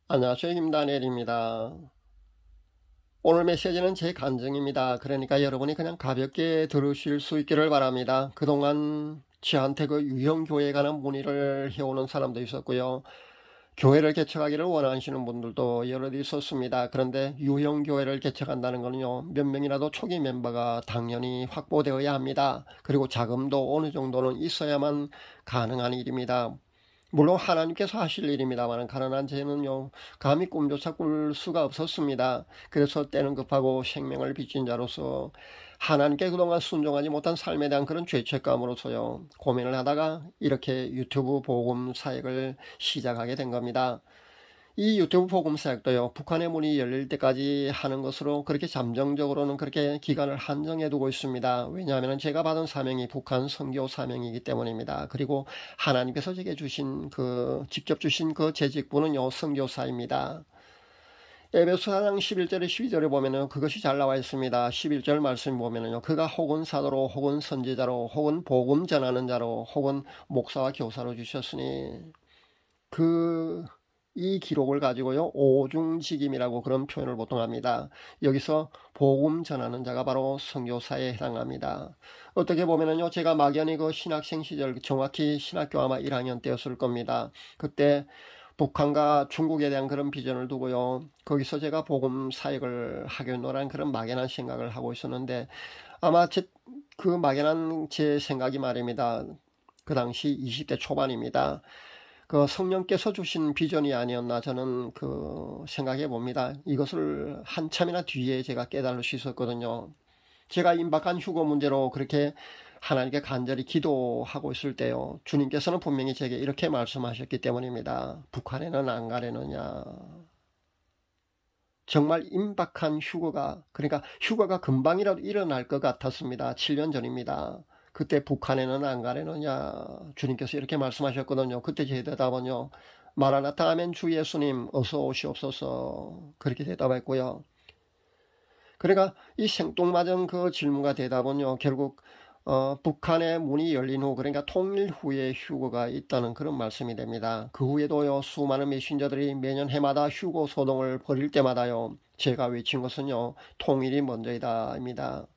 안녕하세요. 김다니엘입니다. 오늘 메시지는 제 간증입니다. 그러니까 여러분이 그냥 가볍게 들으실 수 있기를 바랍니다. 그동안 저한테 그 유형교회에 관한 문의를 해오는 사람도 있었고요. 교회를 개척하기를 원하시는 분들도 여럿 있었습니다. 그런데 유형교회를 개척한다는 것은요, 몇 명이라도 초기 멤버가 당연히 확보되어야 합니다. 그리고 자금도 어느 정도는 있어야만 가능한 일입니다. 물론 하나님께서 하실 일입니다만 가난한 저는요 감히 꿈조차 꿀 수가 없었습니다. 그래서 때는 급하고 생명을 빚진 자로서 하나님께 그동안 순종하지 못한 삶에 대한 그런 죄책감으로서요 고민을 하다가 이렇게 유튜브 복음 사역을 시작하게 된 겁니다. 이 유튜브 복음 사역도요 북한의 문이 열릴 때까지 하는 것으로 그렇게 잠정적으로는 그렇게 기간을 한정해 두고 있습니다. 왜냐하면 제가 받은 사명이 북한 선교 사명이기 때문입니다. 그리고 하나님께서 제게 주신 직접 주신 그 재직분은요 선교사입니다. 에베소 4장 11절에 12절에 보면은 그것이 잘 나와 있습니다. 11절 말씀 보면은요 그가 혹은 사도로 혹은 선지자로 혹은 복음 전하는 자로 혹은 목사와 교사로 주셨으니 이 기록을 가지고요 오중직임이라고 그런 표현을 보통 합니다. 여기서 복음 전하는 자가 바로 선교사에 해당합니다. 어떻게 보면은요 제가 막연히 그 신학생 시절 정확히 신학교 아마 1학년 때였을 겁니다. 그때 북한과 중국에 대한 그런 비전을 두고요 거기서 제가 복음 사역을 하겠노라는 그런 막연한 생각을 하고 있었는데 아마 그 막연한 제 생각이 말입니다. 그 당시 20대 초반입니다. 그 성령께서 주신 비전이 아니었나 저는 생각해 봅니다. 이것을 한참이나 뒤에 제가 깨달을 수 있었거든요. 제가 임박한 휴거 문제로 그렇게 하나님께 간절히 기도하고 있을 때요. 주님께서는 분명히 제게 이렇게 말씀하셨기 때문입니다. 북한에는 안 가려느냐. 정말 임박한 그러니까 휴거가 금방이라도 일어날 것 같았습니다. 7년 전입니다. 그때 북한에는 안 가려느냐 주님께서 이렇게 말씀하셨거든요. 그때 제 대답은요 마라나타 아멘 주 예수님 어서 오시옵소서 그렇게 대답했고요. 그러니까 이 생뚱맞은 그 질문과 대답은요 결국 북한의 문이 열린 후 그러니까 통일 후에 휴거가 있다는 그런 말씀이 됩니다. 그 후에도요 수많은 메신저들이 매년 해마다 휴거 소동을 벌일 때마다요 제가 외친 것은요 통일이 먼저이다입니다.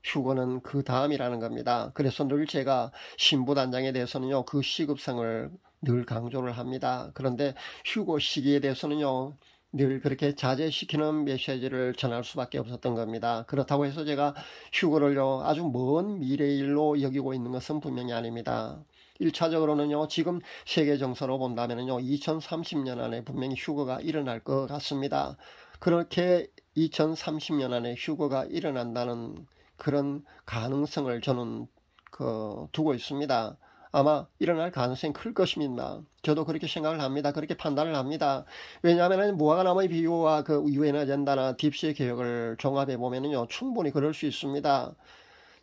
휴거는 그 다음이라는 겁니다. 그래서 늘 제가 신부단장에 대해서는요 그 시급상을 늘 강조를 합니다. 그런데 휴거 시기에 대해서는요 늘 그렇게 자제시키는 메시지를 전할 수밖에 없었던 겁니다. 그렇다고 해서 제가 휴거를요 아주 먼 미래의 일로 여기고 있는 것은 분명히 아닙니다. 1차적으로는요 지금 세계 정서로 본다면요 2030년 안에 분명히 휴거가 일어날 것 같습니다. 그렇게 2030년 안에 휴거가 일어난다는 그런 가능성을 저는 두고 있습니다. 아마 일어날 가능성이 클 것입니다. 저도 그렇게 생각을 합니다. 그렇게 판단을 합니다. 왜냐하면 무화과나무의 비유와 그 유엔 아젠다나 딥시의 개혁을 종합해 보면요 충분히 그럴 수 있습니다.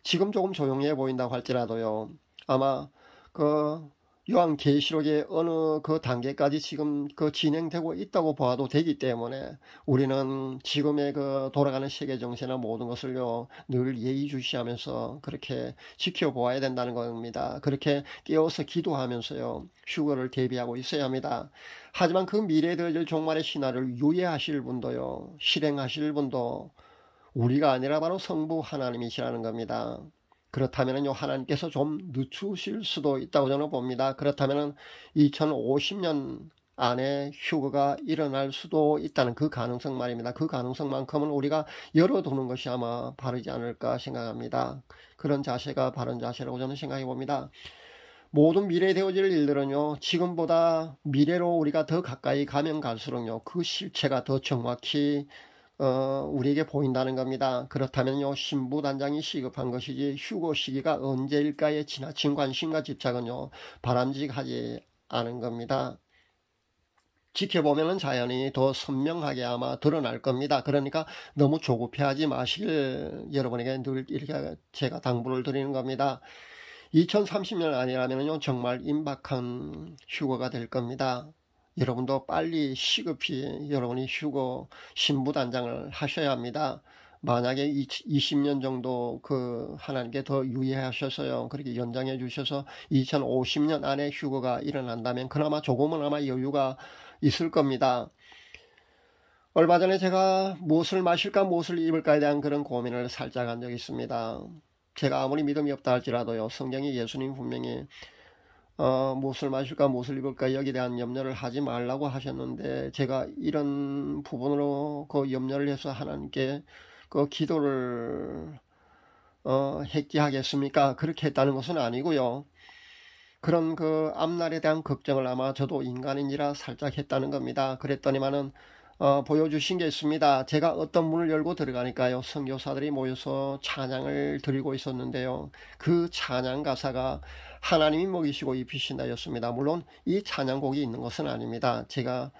지금 조금 조용해 보인다고 할지라도요 아마 그 요한계시록의 어느 그 단계까지 지금 진행되고 있다고 봐도 되기 때문에 우리는 지금의 돌아가는 세계 정세나 모든 것을요 늘 예의주시하면서 그렇게 지켜보아야 된다는 겁니다. 그렇게 깨어서 기도하면서요 휴거를 대비하고 있어야 합니다. 하지만 그 미래에 되어질 종말의 신화를 유예하실 분도요 실행하실 분도 우리가 아니라 바로 성부 하나님이시라는 겁니다. 그렇다면요 하나님께서 좀 늦추실 수도 있다고 저는 봅니다. 그렇다면 2050년 안에 휴거가 일어날 수도 있다는 그 가능성 말입니다. 그 가능성만큼은 우리가 열어두는 것이 아마 바르지 않을까 생각합니다. 그런 자세가 바른 자세라고 저는 생각해 봅니다. 모든 미래에 되어질 일들은요 지금보다 미래로 우리가 더 가까이 가면 갈수록요 그 실체가 더 정확히 우리에게 보인다는 겁니다. 그렇다면요 신부단장이 시급한 것이지 휴거 시기가 언제일까에 지나친 관심과 집착은요 바람직하지 않은 겁니다. 지켜보면은 자연히 더 선명하게 아마 드러날 겁니다. 그러니까 너무 조급해하지 마시길 여러분에게 늘 이렇게 제가 당부를 드리는 겁니다. 2030년 아니라면요 정말 임박한 휴거가 될 겁니다. 여러분도 빨리 시급히 여러분이 휴거 신부단장을 하셔야 합니다. 만약에 20년 정도 하나님께 더 유예하셔서요 그렇게 연장해 주셔서 2050년 안에 휴거가 일어난다면 그나마 조금은 아마 여유가 있을 겁니다. 얼마 전에 제가 무엇을 마실까 무엇을 입을까에 대한 그런 고민을 살짝 한 적이 있습니다. 제가 아무리 믿음이 없다 할지라도요, 성경이 예수님 분명히 무엇을 마실까 무엇을 입을까 여기에 대한 염려를 하지 말라고 하셨는데, 제가 이런 부분으로 그 염려를 해서 하나님께 그 기도를 했게 하겠습니까? 그렇게 했다는 것은 아니고요. 그런 그 앞날에 대한 걱정을 아마 저도 인간인지라 살짝 했다는 겁니다. 그랬더니만은 보여주신 게 있습니다. 제가 어떤 문을 열고 들어가니까요, 선교사들이 모여서 찬양을 드리고 있었는데요, 그 찬양 가사가 하나님이 먹이시고 입히신다였습니다. 물론 이 찬양곡이 있는 것은 아닙니다. 제가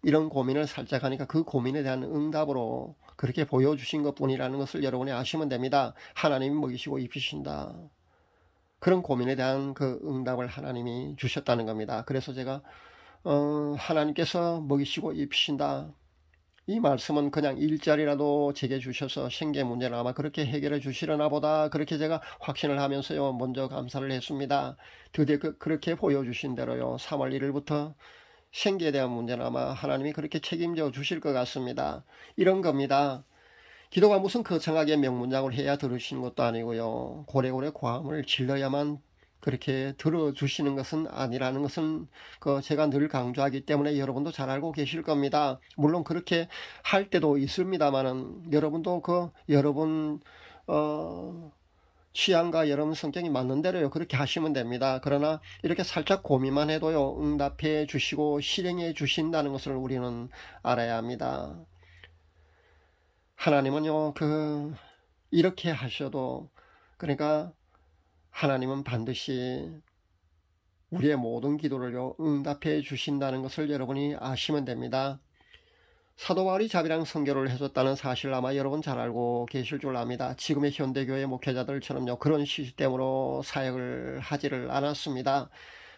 이런 고민을 살짝 하니까 그 고민에 대한 응답으로 그렇게 보여주신 것 뿐이라는 것을 여러분이 아시면 됩니다. 하나님이 먹이시고 입히신다, 그런 고민에 대한 그 응답을 하나님이 주셨다는 겁니다. 그래서 제가 하나님께서 먹이시고 입히신다, 이 말씀은 그냥 일자리라도 제게 주셔서 생계 문제는 아마 그렇게 해결해 주시려나 보다, 그렇게 제가 확신을 하면서요, 먼저 감사를 했습니다. 드디어 그렇게 보여주신 대로요, 3월 1일부터 생계에 대한 문제는 아마 하나님이 그렇게 책임져 주실 것 같습니다. 이런 겁니다. 기도가 무슨 거창하게 명문장을 해야 들으시는 것도 아니고요, 고래고래 고함을 질러야만 그렇게 들어주시는 것은 아니라는 것은 제가 늘 강조하기 때문에 여러분도 잘 알고 계실 겁니다. 물론 그렇게 할 때도 있습니다만은, 여러분도 여러분 취향과 여러분 성격이 맞는 대로요, 그렇게 하시면 됩니다. 그러나 이렇게 살짝 고민만 해도요, 응답해 주시고 실행해 주신다는 것을 우리는 알아야 합니다. 하나님은요, 이렇게 하셔도, 그러니까 하나님은 반드시 우리의 모든 기도를요, 응답해 주신다는 것을 여러분이 아시면 됩니다. 사도 바울이 자비랑 선교를 해줬다는 사실 아마 여러분 잘 알고 계실 줄 압니다. 지금의 현대교회 목회자들처럼요, 그런 시스템으로 사역을 하지를 않았습니다.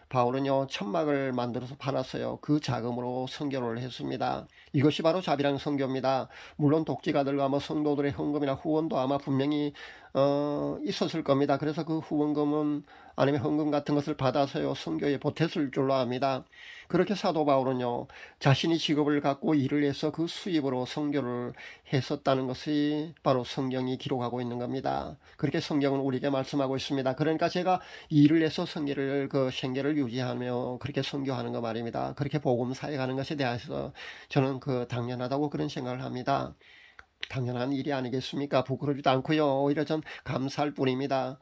바울은요, 천막을 만들어서 팔았어요. 그 자금으로 선교를 했습니다. 이것이 바로 자비랑 선교입니다. 물론 독지가들과 성도들의 헌금이나 후원도 아마 분명히 있었을 겁니다. 그래서 그 후원금은 아니면 헌금 같은 것을 받아서요, 선교에 보탰을 줄로 압니다. 그렇게 사도 바울은요, 자신이 직업을 갖고 일을 해서 그 수입으로 선교를 했었다는 것이 바로 성경이 기록하고 있는 겁니다. 그렇게 성경은 우리에게 말씀하고 있습니다. 그러니까 제가 일을 해서 생계를 유지하며 그렇게 선교하는 거 말입니다. 그렇게 복음 사역하는 것에 대해서 저는 당연하다고 그런 생각을 합니다. 당연한 일이 아니겠습니까? 부끄러지도 않고요, 오히려 전 감사할 뿐입니다.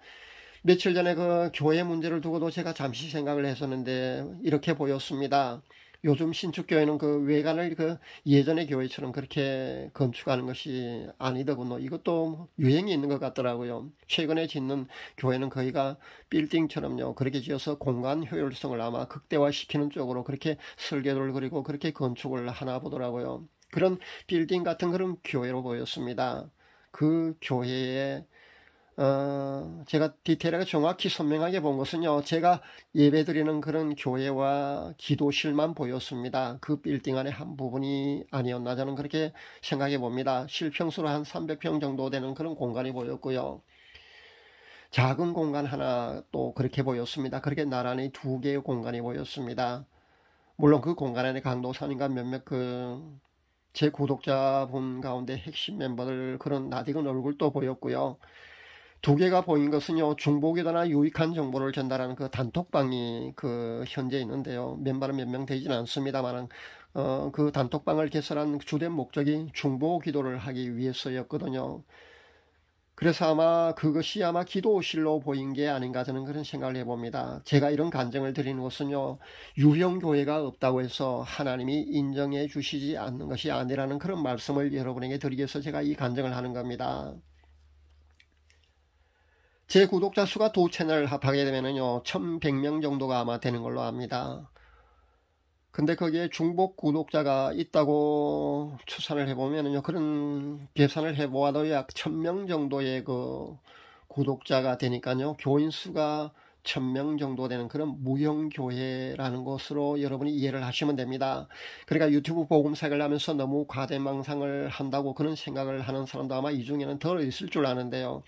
며칠 전에 교회 문제를 두고도 제가 잠시 생각을 했었는데 이렇게 보였습니다. 요즘 신축교회는 외관을 예전의 교회처럼 그렇게 건축하는 것이 아니더군요. 이것도 유행이 있는 것 같더라고요. 최근에 짓는 교회는 거의가 빌딩처럼요, 그렇게 지어서 공간 효율성을 아마 극대화시키는 쪽으로 그렇게 설계도를 그리고 그렇게 건축을 하나 보더라고요. 그런 빌딩 같은 그런 교회로 보였습니다. 그 교회에 제가 디테일하게 정확히 선명하게 본 것은요, 제가 예배드리는 그런 교회와 기도실만 보였습니다. 그 빌딩 안에 한 부분이 아니었나, 저는 그렇게 생각해 봅니다. 실평수로 한 300평 정도 되는 그런 공간이 보였고요, 작은 공간 하나 또 그렇게 보였습니다. 그렇게 나란히 두 개의 공간이 보였습니다. 물론 그 공간 안에 강도사님과 몇몇 제 구독자분 가운데 핵심 멤버들 그런 낯익은 얼굴도 보였고요. 두 개가 보인 것은요, 중보기도나 유익한 정보를 전달하는 단톡방이 현재 있는데요, 멤버는 몇 명 되지는 않습니다만 그 단톡방을 개설한 주된 목적이 중보기도를 하기 위해서였거든요. 그래서 아마 그것이 아마 기도실로 보인 게 아닌가, 저는 그런 생각을 해봅니다. 제가 이런 간증을 드리는 것은요, 유형교회가 없다고 해서 하나님이 인정해 주시지 않는 것이 아니라는 그런 말씀을 여러분에게 드리기 위해서 제가 이 간증을 하는 겁니다. 제 구독자 수가 두 채널 합하게 되면요, 1100명 정도가 아마 되는 걸로 압니다. 근데 거기에 중복 구독자가 있다고 추산을 해보면요, 그런 계산을 해보아도 약 1000명 정도의 구독자가 되니까요, 교인 수가 1000명 정도 되는 그런 무형교회라는 것으로 여러분이 이해를 하시면 됩니다. 그러니까 유튜브 복음사역을 하면서 너무 과대망상을 한다고 그런 생각을 하는 사람도 아마 이 중에는 더 있을 줄 아는데요,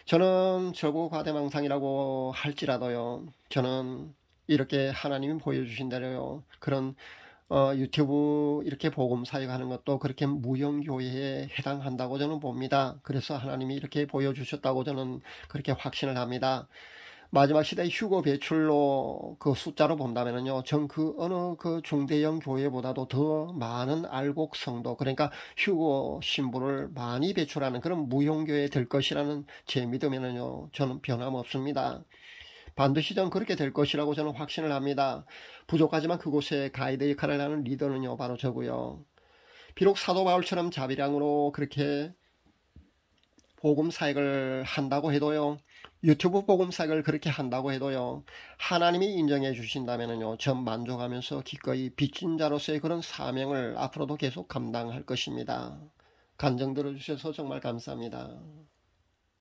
저는 저거 과대망상이라고 할지라도요, 저는 이렇게 하나님이 보여주신 대로요, 그런 유튜브 이렇게 복음 사역하는 것도 그렇게 무형교회에 해당한다고 저는 봅니다. 그래서 하나님이 이렇게 보여주셨다고 저는 그렇게 확신을 합니다. 마지막 시대 휴거 배출로 그 숫자로 본다면요, 전 그 어느 그 중대형 교회보다도 더 많은 알곡 성도, 그러니까 휴거 신부를 많이 배출하는 그런 무형교회 될 것이라는 제 믿음에는요, 저는 변함없습니다. 반드시 전 그렇게 될 것이라고 저는 확신을 합니다. 부족하지만 그곳에 가이드 역할을 하는 리더는요, 바로 저고요. 비록 사도 바울처럼 자비량으로 그렇게 복음 사역을 한다고 해도요, 유튜브 복음 사역을 그렇게 한다고 해도요, 하나님이 인정해 주신다면요, 전 만족하면서 기꺼이 빚진 자로서의 그런 사명을 앞으로도 계속 감당할 것입니다. 간증 들어주셔서 정말 감사합니다.